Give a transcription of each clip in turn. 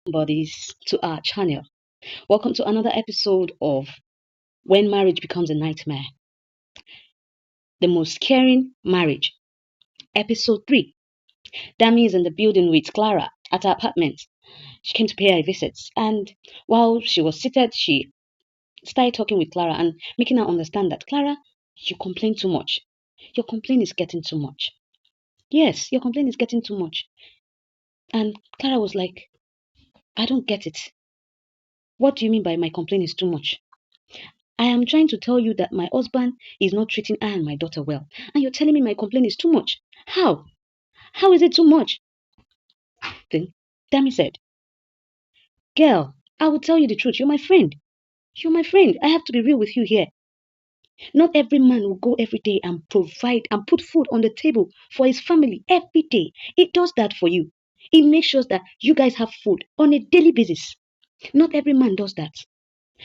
Bodies to our channel. Welcome to another episode of When Marriage Becomes a Nightmare, the most caring marriage. Episode 3. Dami is in the building with Clara at her apartment. She came to pay her a visit, and while she was seated, she started talking with Clara and making her understand that Clara, you complain too much. Your complaint is getting too much. Yes, your complaint is getting too much. And Clara was like, I don't get it. What do you mean by my complaint is too much? I am trying to tell you that my husband is not treating I and my daughter well. And you're telling me my complaint is too much. How? How is it too much? Then Dami said, Girl, I will tell you the truth. You're my friend. You're my friend. I have to be real with you here. Not every man will go every day and provide and put food on the table for his family every day. It does that for you. It makes sure that you guys have food on a daily basis. Not every man does that.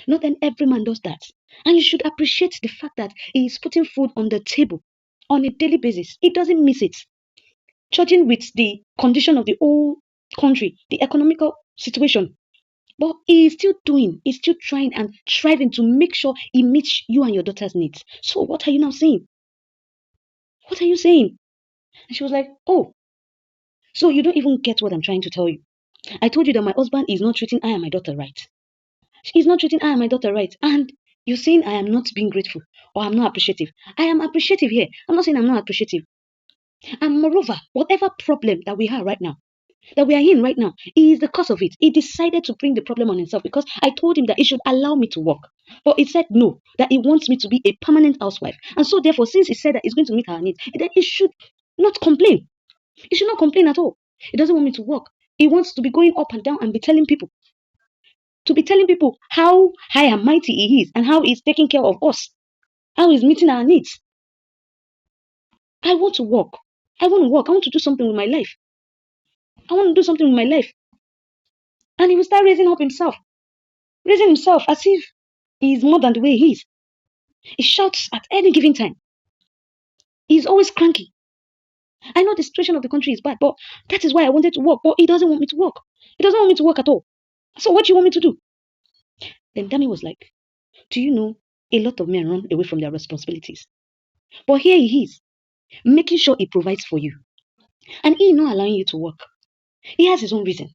Not every man does that. And you should appreciate the fact that he is putting food on the table on a daily basis. He doesn't miss it. Judging with the condition of the whole country, the economical situation. But he is still doing, he's still trying and striving to make sure he meets you and your daughter's needs. So what are you now saying? What are you saying? And she was like, oh, so you don't even get what I'm trying to tell you. I told you that my husband is not treating I and my daughter right. He's not treating I and my daughter right. And you're saying I am not being grateful or I'm not appreciative. I am appreciative here. I'm not saying I'm not appreciative. And moreover, whatever problem that we have right now, that we are in right now, he is the cause of it. He decided to bring the problem on himself because I told him that he should allow me to work. But he said no, that he wants me to be a permanent housewife. And so therefore, since he said that he's going to meet our needs, then he should not complain. He should not complain at all. He doesn't want me to work. He wants to be going up and down and be telling people how high and mighty he is and how he's taking care of us, how he's meeting our needs. I want to work. I want to work. I want to do something with my life. I want to do something with my life. And he will start raising himself as if he is more than the way he is. He shouts at any given time. He's always cranky. I know the situation of the country is bad, but that is why I wanted to work. But he doesn't want me to work. He doesn't want me to work at all. So what do you want me to do? Then Dami was like, do you know a lot of men run away from their responsibilities? But here he is, making sure he provides for you. And he not allowing you to work. He has his own reason.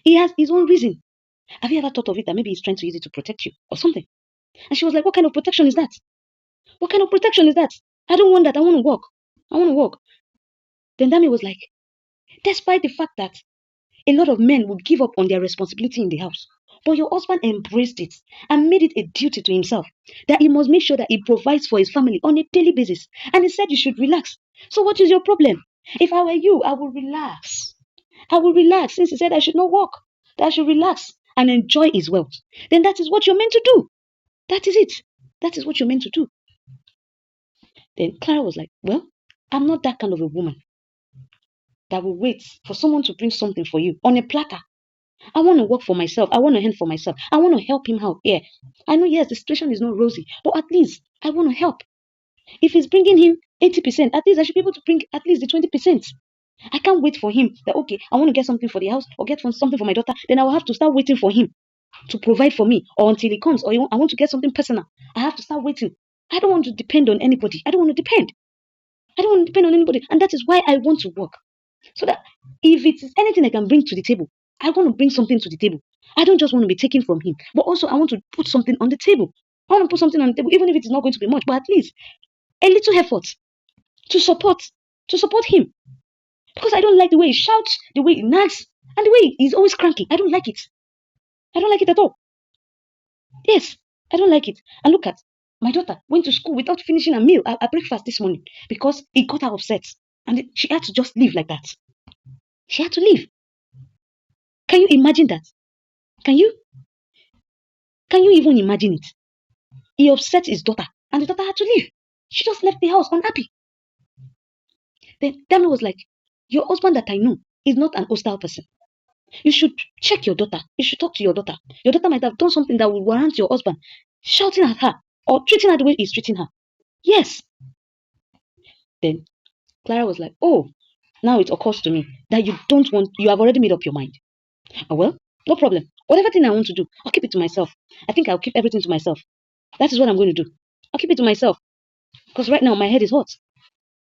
He has his own reason. Have you ever thought of it that maybe he's trying to use it to protect you or something? And she was like, what kind of protection is that? What kind of protection is that? I don't want that. I want to work. I want to work. Then Dami was like, despite the fact that a lot of men would give up on their responsibility in the house, but your husband embraced it and made it a duty to himself that he must make sure that he provides for his family on a daily basis. And he said you should relax. So what is your problem? If I were you, I would relax. I will relax since he said I should not work, that I should relax and enjoy his wealth. Then that is what you're meant to do. That is it. That is what you're meant to do. Then Clara was like, well, I'm not that kind of a woman that will wait for someone to bring something for you on a platter. I want to work for myself. I want to earn for myself. I want to help him out here. I know, yes, the situation is not rosy, but at least I want to help. If he's bringing him 80%, at least I should be able to bring at least the 20%. I can't wait for him that, okay, I want to get something for the house or get something for my daughter. Then I will have to start waiting for him to provide for me or until he comes or I want to get something personal. I have to start waiting. I don't want to depend on anybody. I don't want to depend. I don't want to depend on anybody. And that is why I want to work. So that if it is anything I can bring to the table, I want to bring something to the table. I don't just want to be taken from him, but also I want to put something on the table. I want to put something on the table, even if it is not going to be much, but at least a little effort to support him. Because I don't like the way he shouts, the way he nags, and the way he's always cranky. I don't like it. I don't like it at all. Yes, I don't like it. And look at my daughter went to school without finishing a meal, a breakfast this morning because it got her upset. And she had to just leave like that. She had to leave. Can you imagine that? Can you? Can you even imagine it? He upset his daughter and the daughter had to leave. She just left the house unhappy. Then Dami was like, your husband that I know is not an hostile person. You should check your daughter. You should talk to your daughter. Your daughter might have done something that would warrant your husband shouting at her or treating her the way he's treating her. Yes. Then Clara was like, oh, now it occurs to me that you have already made up your mind. Well, No problem. Whatever thing I want to do, I'll keep it to myself. I think I'll keep everything to myself. That is what I'm going to do. I'll keep it to myself. Because right now my head is hot.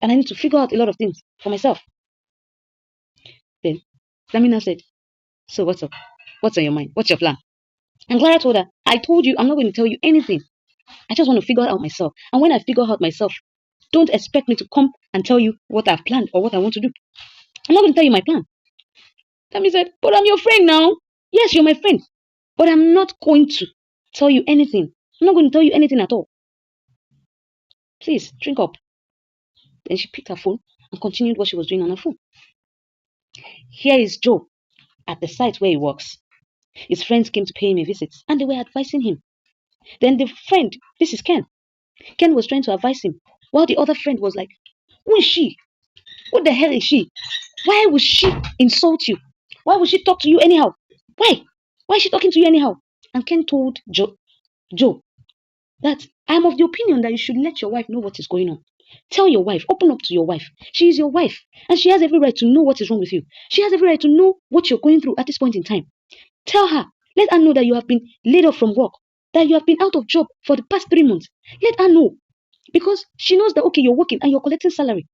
And I need to figure out a lot of things for myself. Then Lamina said, so what's up? What's on your mind? What's your plan? And Clara told her, I told you I'm not going to tell you anything. I just want to figure it out myself. And when I figure out myself, don't expect me to come and tell you what I've planned or what I want to do. I'm not going to tell you my plan. Tammy said, but I'm your friend now. Yes, you're my friend. But I'm not going to tell you anything. I'm not going to tell you anything at all. Please, drink up. Then she picked her phone and continued what she was doing on her phone. Here is Joe at the site where he works. His friends came to pay him a visit and they were advising him. Then the friend, this is Ken. Ken was trying to advise him while the other friend was like, who is she? What the hell is she? Why would she insult you? Why would she talk to you anyhow? Why? Why is she talking to you anyhow? And Ken told Joe that I am of the opinion that you should let your wife know what is going on. Tell your wife, open up to your wife. She is your wife, and she has every right to know what is wrong with you. She has every right to know what you're going through at this point in time. Tell her, let her know that you have been laid off from work, that you have been out of job for the past 3 months. Let her know, because she knows that, okay, you're working and you're collecting salary.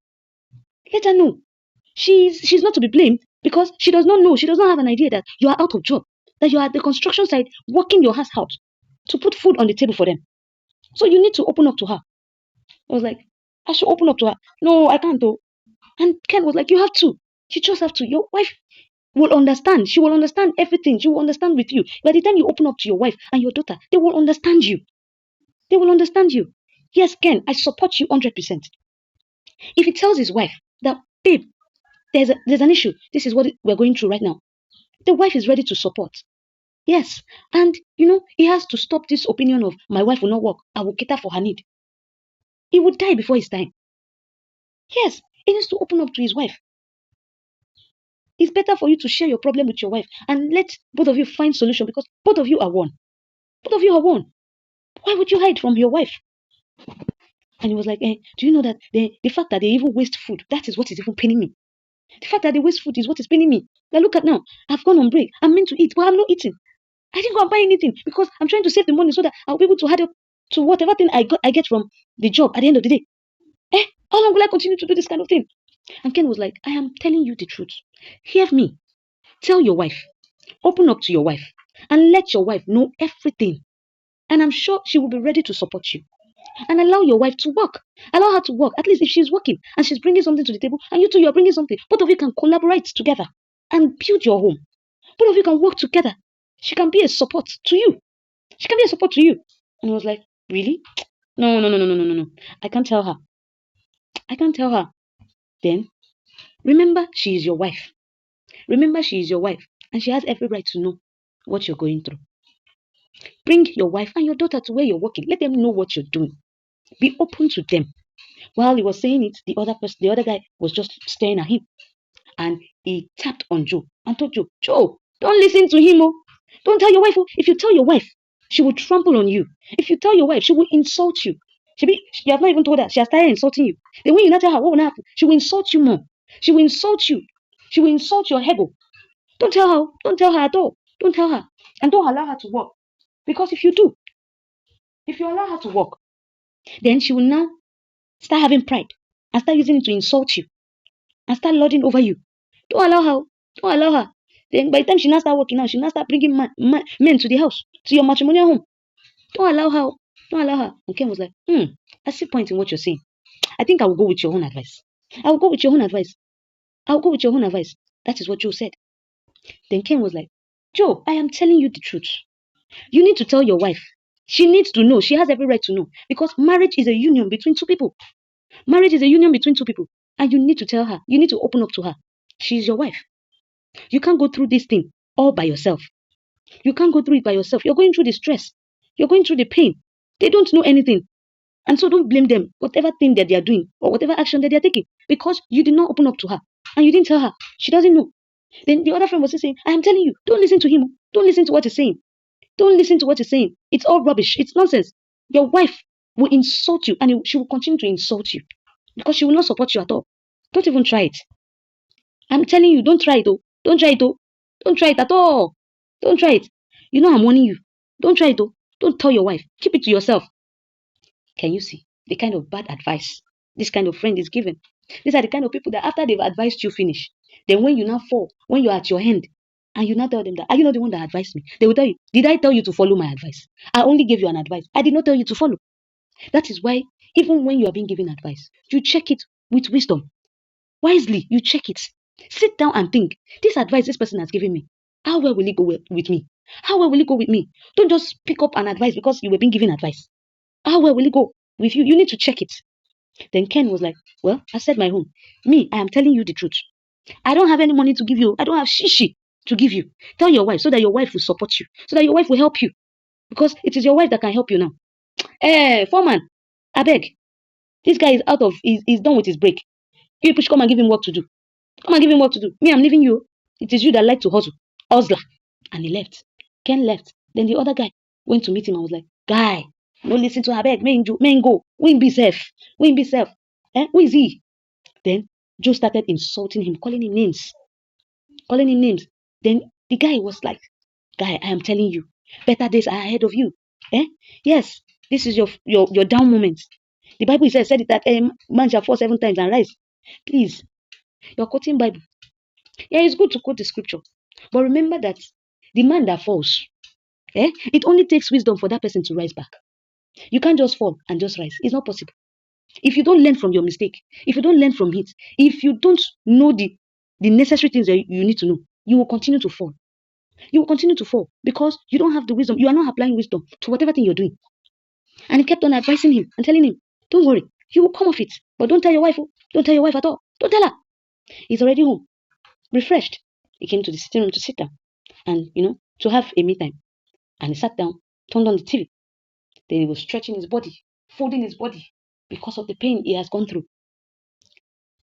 Let her know. She's not to be blamed because she does not know, she does not have an idea that you are out of job, that you are at the construction site working your ass out to put food on the table for them. So you need to open up to her. I was like, I should open up to her. No, I can't though. And Ken was like, you have to. You just have to. Your wife will understand. She will understand everything. She will understand with you. By the time you open up to your wife and your daughter, they will understand you. They will understand you. Yes, Ken, I support you 100%. If he tells his wife that, babe, there's an issue. This is what we're going through right now. The wife is ready to support. Yes. And, he has to stop this opinion of my wife will not work. I will cater for her need. He would die before his time. Yes. He needs to open up to his wife. It's better for you to share your problem with your wife and let both of you find solution because both of you are one. Both of you are one. Why would you hide from your wife? And he was like, do you know that the fact that they even waste food, that is what is even paining me. The fact that they waste food is what is paining me. Now look at now, I've gone on break. I'm meant to eat, but I'm not eating. I didn't go and buy anything because I'm trying to save the money so that I'll be able to add up to whatever thing I get from the job at the end of the day. How long will I continue to do this kind of thing? And Ken was like, I am telling you the truth. Hear me. Tell your wife. Open up to your wife. And let your wife know everything. And I'm sure she will be ready to support you. And allow your wife to work. Allow her to work. At least if she's working and she's bringing something to the table and you two, you're bringing something, both of you can collaborate together and build your home. Both of you can work together. She can be a support to you. She can be a support to you. And I was like, really? No. I can't tell her. I can't tell her. Then, remember, she is your wife. Remember, she is your wife. And she has every right to know what you're going through. Bring your wife and your daughter to where you're working. Let them know what you're doing. Be open to them. While he was saying it, the other guy was just staring at him. And he tapped on Joe and told Joe, don't listen to him. Oh. Don't tell your wife. Oh. If you tell your wife, she will trample on you. If you tell your wife, she will insult you. You have not even told her. She has started insulting you. Then when you not tell her what will happen, she will insult you more. She will insult you. She will insult your ego. Don't tell her. Don't tell her at all. Don't tell her. And don't allow her to work. Because if you do, if you allow her to work, then she will now start having pride and start using it to insult you and start lording over you. Don't allow her. Don't allow her. Then by the time she now start working out, she now start bringing men to the house, to your matrimonial home. Don't allow her. Don't allow her. And Ken was like, I see point in what you're saying. I think I will go with your own advice. I will go with your own advice. I will go with your own advice. That is what Joe said. Then Ken was like, Joe, I am telling you the truth. You need to tell your wife. She needs to know. She has every right to know. Because marriage is a union between two people. Marriage is a union between two people. And you need to tell her. You need to open up to her. She's your wife. You can't go through this thing all by yourself. You can't go through it by yourself. You're going through the stress. You're going through the pain. They don't know anything. And so don't blame them, whatever thing that they are doing or whatever action that they are taking, because you did not open up to her and you didn't tell her. She doesn't know. Then the other friend was saying, I am telling you, don't listen to him. Don't listen to what he's saying. Don't listen to what he's saying. It's all rubbish. It's nonsense. Your wife will insult you and she will continue to insult you because she will not support you at all. Don't even try it. I'm telling you, don't try it though. Don't try it though. Don't try it at all. Don't try it. You know I'm warning you. Don't try it though. Don't tell your wife. Keep it to yourself. Can you see the kind of bad advice this kind of friend is giving? These are the kind of people that after they've advised you finish, then when you now fall, when you're at your end, and you now tell them that, are you not the one that advised me? They will tell you, did I tell you to follow my advice? I only gave you an advice. I did not tell you to follow. That is why, even when you are being given advice, you check it with wisdom. Wisely, you check it. Sit down and think, this advice this person has given me, how well will it go with me? How well will it go with me? Don't just pick up an advice because you were being given advice. How well will it go with you? You need to check it. Then Ken was like, well, I said my own. Me, I am telling you the truth. I don't have any money to give you. I don't have shishi to give you. Tell your wife so that your wife will support you, so that your wife will help you. Because it is your wife that can help you now. Foreman, I beg. This guy is he's done with his break. You push, come and give him work to do. Come and give him work to do. Me, I'm leaving you. It is you that like to hustle. Hustler. And he left. Ken left. Then the other guy went to meet him and was like, guy, no listen to her beg. Men go. Win be safe. Win be safe. Who is he? Then Joe started insulting him, calling him names. Then the guy was like, guy, I am telling you, better days are ahead of you. Yes, this is your down moment. The Bible said it that man shall fall 7 times and rise. Please, you're quoting Bible. Yeah, it's good to quote the scripture. But remember that the man that falls, it only takes wisdom for that person to rise back. You can't just fall and just rise. It's not possible. If you don't learn from your mistake, if you don't learn from it, if you don't know the necessary things that you need to know, you will continue to fall. You will continue to fall because you don't have the wisdom. You are not applying wisdom to whatever thing you're doing. And he kept on advising him and telling him, don't worry, you will come off it. But don't tell your wife. Don't tell your wife at all. Don't tell her. He's already home, refreshed. He came to the sitting room to sit down and, to have a me time. And he sat down, turned on the TV. Then he was stretching his body, folding his body because of the pain he has gone through.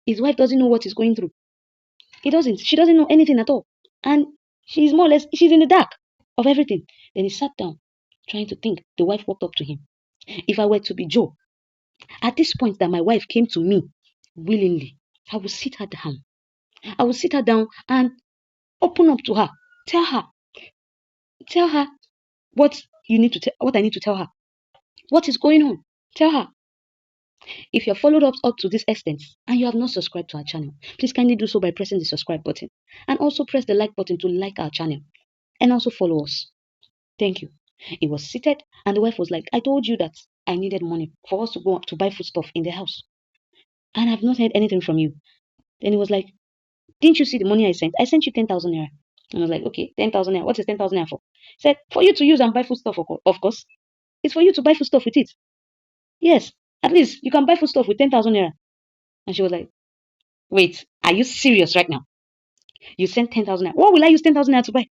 His wife doesn't know what he's going through. He doesn't. She doesn't know anything at all. And she's more or less, she's in the dark of everything. Then he sat down, trying to think. The wife walked up to him. If I were to be Joe, at this point that my wife came to me willingly, I would sit her down. I would sit her down and open up to her. Tell her what I need to tell her. What is going on? Tell her. If you have followed up to this extent and you have not subscribed to our channel, please kindly do so by pressing the subscribe button and also press the like button to like our channel and also follow us. Thank you. He was seated and the wife was like, I told you that I needed money for us to go to buy foodstuff in the house and I've not heard anything from you. Then he was like, didn't you see the money I sent? I sent you 10,000 naira. And I was like, okay, 10,000 naira. What is 10,000 naira for? He said, for you to use and buy foodstuff, of course. It's for you to buy foodstuff with it. Yes, at least you can buy foodstuff with 10,000 naira. And she was like, wait, are you serious right now? You sent 10,000 naira. What will I use 10,000 naira to buy?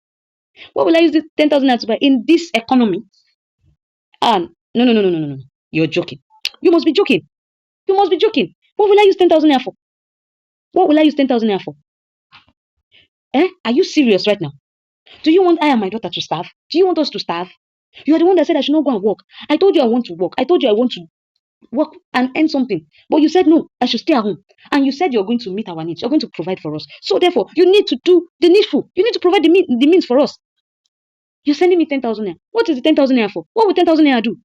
What will I use 10,000 naira to buy in this economy? No. You're joking. You must be joking. You must be joking. What will I use 10,000 naira for? What will I use 10,000 naira for? Are you serious right now? Do you want I and my daughter to starve? Do you want us to starve? You are the one that said I should not go and work. I told you I want to work. I told you I want to work and earn something. But you said no, I should stay at home. And you said you're going to meet our needs. You're going to provide for us. So therefore, you need to do the needful. You need to provide the means for us. You're sending me 10,000 naira. What is the 10,000 naira for? What will 10,000 naira do?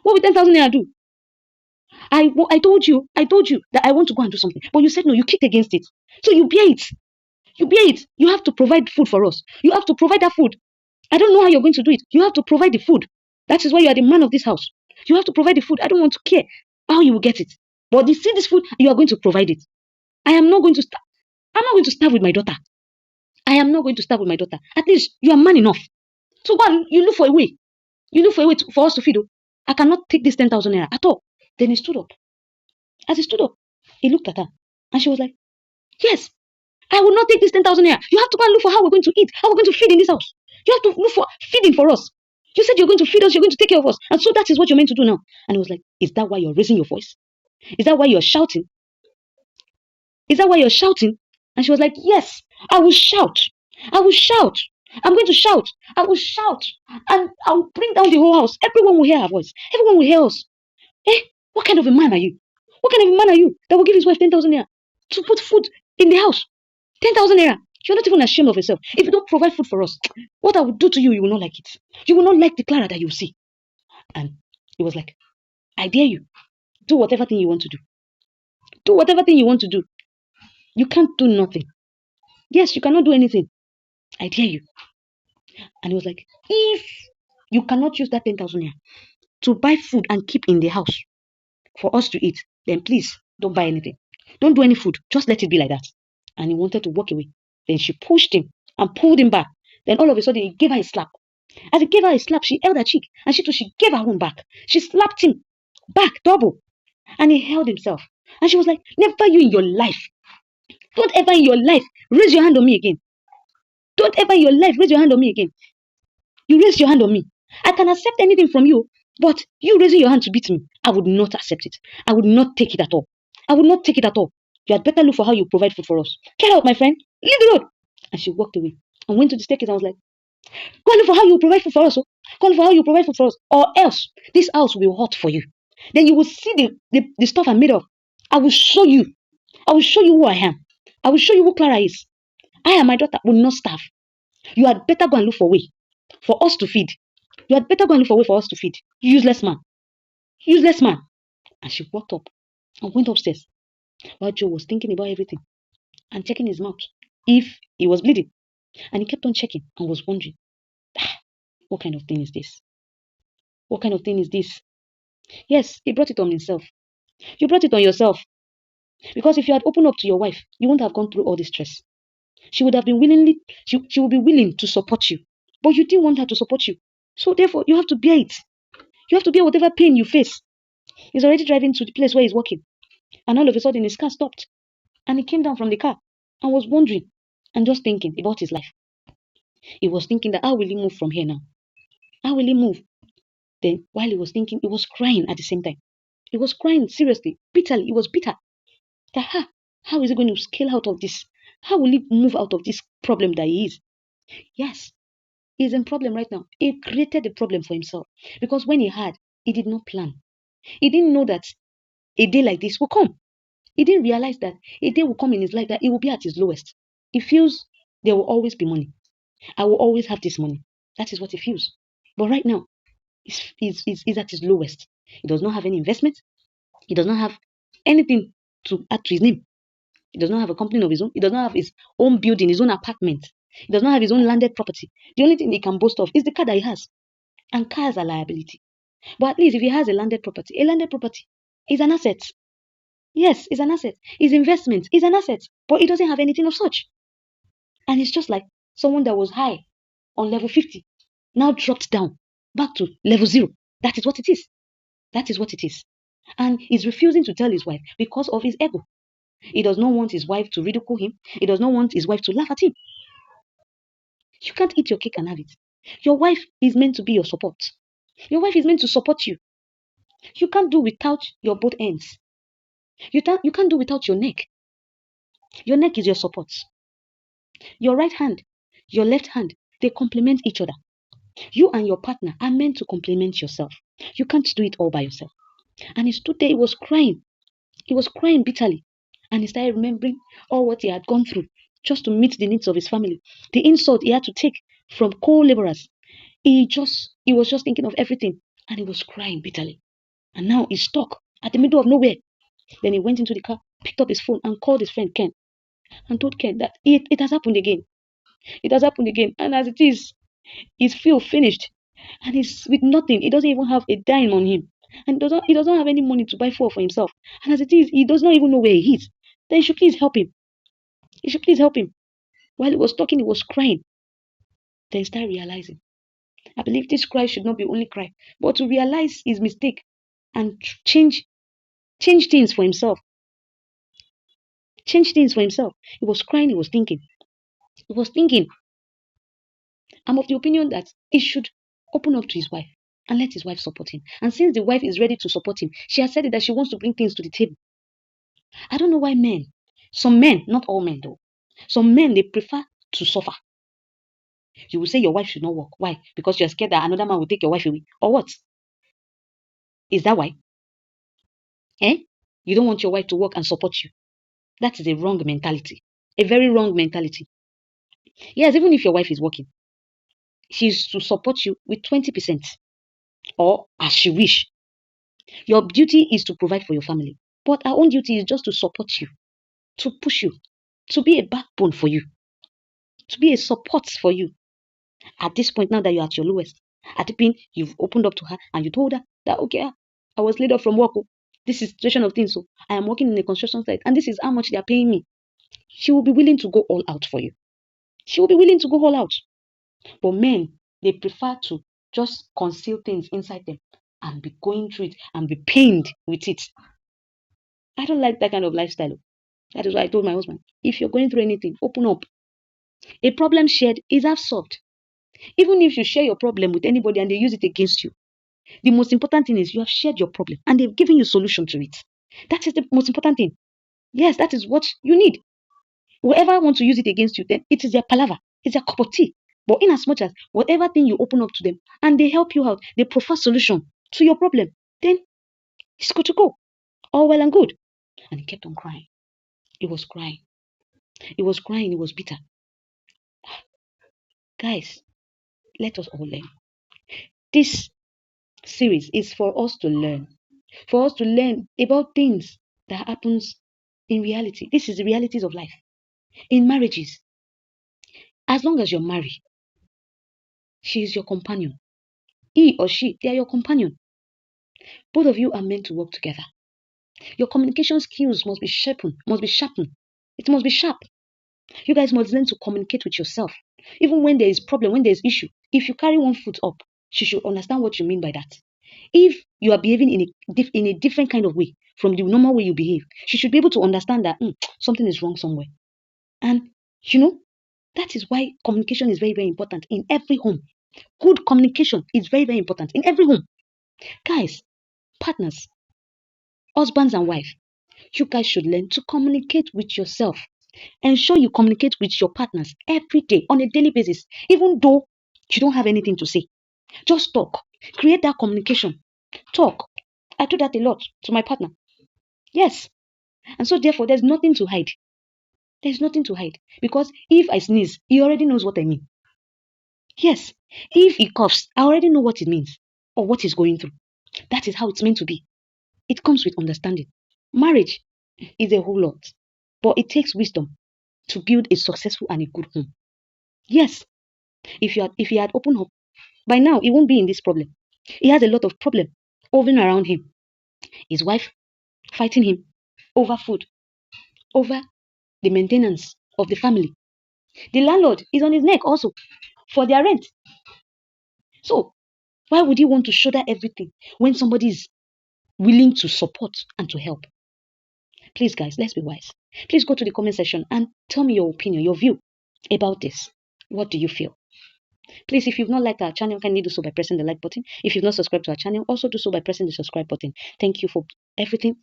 What will 10,000 naira do? I told you that I want to go and do something. But you said no, you kicked against it. So you bear it. You have to provide food for us. You have to provide that food. I don't know how you're going to do it. You have to provide the food. That is why you are the man of this house. You have to provide the food. I don't want to care how you will get it. But you see this food, you are going to provide it. I am not going to starve. I'm not going to starve with my daughter. I am not going to starve with my daughter. At least you are man enough. So go on, you look for a way. You look for a way for us to feed. I cannot take this 10,000 naira at all. Then he stood up. As he stood up, he looked at her. And she was like, yes, I will not take this 10,000 naira. You have to go and look for how we're going to eat, how we're going to feed in this house. You have to look for feeding for us. You said you're going to feed us, you're going to take care of us. And so that is what you're meant to do now. And he was like, is that why you're raising your voice? Is that why you're shouting? Is that why you're shouting? And she was like, yes, I will shout. I will shout. I'm going to shout. I will shout. And I will bring down the whole house. Everyone will hear her voice. Everyone will hear us. What kind of a man are you? What kind of a man are you that will give his wife 10,000 naira to put food in the house? 10,000 naira. You're not even ashamed of yourself. If you don't provide food for us, what I will do to you, you will not like it. You will not like the Clara that you see. And he was like, I dare you. Do whatever thing you want to do. Do whatever thing you want to do. You can't do nothing. Yes, you cannot do anything. I dare you. And he was like, if you cannot use that 10,000 naira to buy food and keep in the house for us to eat, then please don't buy anything. Don't do any food. Just let it be like that. And he wanted to walk away. Then she pushed him and pulled him back. Then all of a sudden, he gave her a slap. As he gave her a slap, she held her cheek. And she too, she gave her own back. She slapped him back, double. And he held himself. And she was like, never you in your life. Don't ever in your life raise your hand on me again. Don't ever in your life raise your hand on me again. You raised your hand on me. I can accept anything from you, but you raising your hand to beat me, I would not accept it. I would not take it at all. I would not take it at all. You had better look for how you provide food for us. Get out, my friend. Leave the road. And she walked away and went to the staircase. I was like, go and look for how you provide food for us. Oh. Go and look for how you provide food for us. Or else, this house will be hot for you. Then you will see the stuff I'm made of. I will show you. I will show you who I am. I will show you who Clara is. I and my daughter will not starve. You had better go and look for a way for us to feed. You had better go and look for a way for us to feed. Useless man. Useless man. And she walked up and went upstairs while Joe was thinking about everything and checking his mouth if he was bleeding. And he kept on checking and was wondering, what kind of thing is this? What kind of thing is this? Yes, he brought it on himself. You brought it on yourself. Because if you had opened up to your wife, you wouldn't have gone through all this stress. She would have been she would be willing to support you. But you didn't want her to support you. So therefore, you have to bear it. You have to bear whatever pain you face. He's already driving to the place where he's working. And all of a sudden, his car stopped. And he came down from the car and was wondering and just thinking about his life. He was thinking that how will he move from here now? How will he move? Then, while he was thinking, he was crying at the same time. He was crying seriously, bitterly. He was bitter. That, how is he going to scale out of this? How will he move out of this problem that he is? Yes, he's in problem right now. He created the problem for himself. Because when he did not plan. He didn't know that a day like this will come. He didn't realize that a day will come in his life that he will be at his lowest. He feels there will always be money. I will always have this money. That is what he feels. But right now, he's at his lowest. He does not have any investment. He does not have anything to add to his name. He does not have a company of his own. He does not have his own building, his own apartment. He does not have his own landed property. The only thing he can boast of is the car that he has. And cars are liability. But at least if he has a landed property is an asset. Yes, it's an asset. His investment is an asset. But he doesn't have anything of such. And it's just like someone that was high on level 50 now dropped down back to level 0. That is what it is. That is what it is. And he's refusing to tell his wife because of his ego. He does not want his wife to ridicule him. He does not want his wife to laugh at him. You can't eat your cake and have it. Your wife is meant to be your support. Your wife is meant to support you. You can't do without your both ends. You can't do without your neck. Your neck is your support. Your right hand, your left hand, they complement each other. You and your partner are meant to complement yourself. You can't do it all by yourself. And he stood there, he was crying. He was crying bitterly. And he started remembering all what he had gone through just to meet the needs of his family. The insult he had to take from co-laborers. He was just thinking of everything. And he was crying bitterly. And now he's stuck at the middle of nowhere. Then he went into the car, picked up his phone and called his friend Ken. And told Ken that it has happened again. It has happened again. And as it is, he's finished. And he's with nothing. He doesn't even have a dime on him. And he doesn't have any money to buy food for himself. And as it is, he does not even know where he is. Then you should please help him. You should please help him. While he was talking, he was crying. Then he started realizing. I believe this cry should not be only cry, but to realize his mistake and change things for himself. Change things for himself. He was crying, he was thinking. He was thinking. I'm of the opinion that he should open up to his wife and let his wife support him. And since the wife is ready to support him, she has said it that she wants to bring things to the table. I don't know why some men, not all men though, some men, they prefer to suffer. You will say your wife should not work. Why? Because you're scared that another man will take your wife away. Or what? Is that why? You don't want your wife to work and support you. That is a wrong mentality. A very wrong mentality. Yes, even if your wife is working, she's to support you with 20% or as she wish. Your duty is to provide for your family, but our own duty is just to support you, to push you, to be a backbone for you, to be a support for you. At this point, now that you're at your lowest, at the point you've opened up to her and you told her that, okay, I was laid off from work. Oh, this is the situation of things. So I am working in a construction site and this is how much they are paying me. She will be willing to go all out for you. She will be willing to go all out. But men, they prefer to just conceal things inside them and be going through it and be pained with it. I don't like that kind of lifestyle. That is why I told my husband, if you're going through anything, open up. A problem shared is half solved. Even if you share your problem with anybody and they use it against you, the most important thing is you have shared your problem and they've given you solution to it. That is the most important thing. Yes, that is what you need. Whoever wants to use it against you, then it is their palaver, it's their cup of tea. But in as much as whatever thing you open up to them and they help you out, they prefer solution to your problem, then it's good to go. All well and good. And he kept on crying. He was crying. He was crying. He was bitter. Guys, let us all learn. This series is for us to learn. For us to learn about things that happens in reality. This is the realities of life. In marriages, as long as you're married, she is your companion. He or she, they are your companion. Both of you are meant to work together. Your communication skills must be sharpened, It must be sharp. You guys must learn to communicate with yourself. Even when there is problem, when there is issue, if you carry one foot up, she should understand what you mean by that. If you are behaving in a different kind of way from the normal way you behave, she should be able to understand that something is wrong somewhere. And that is why communication is very, very important in every home. Good communication is very, very important in every home. Guys, partners, husbands and wives, you guys should learn to communicate with yourself. Ensure you communicate with your partners every day on a daily basis, even though you don't have anything to say. Just talk. Create that communication. Talk. I do that a lot to my partner. Yes. And so therefore, there's nothing to hide. There's nothing to hide. Because if I sneeze, he already knows what I mean. Yes. If he coughs, I already know what it means or what he's going through. That is how it's meant to be. It comes with understanding. Marriage is a whole lot, but it takes wisdom to build a successful and a good home. Yes. If he had opened up, by now he won't be in this problem. He has a lot of problem hovering around him. His wife fighting him over food, over the maintenance of the family. The landlord is on his neck also for their rent. So why would he want to shoulder everything when somebody is willing to support and to help? Please, guys, let's be wise. Please go to the comment section and tell me your opinion, your view about this. What do you feel? Please, if you've not liked our channel, kindly do so by pressing the like button. If you've not subscribed to our channel, also do so by pressing the subscribe button. Thank you for everything.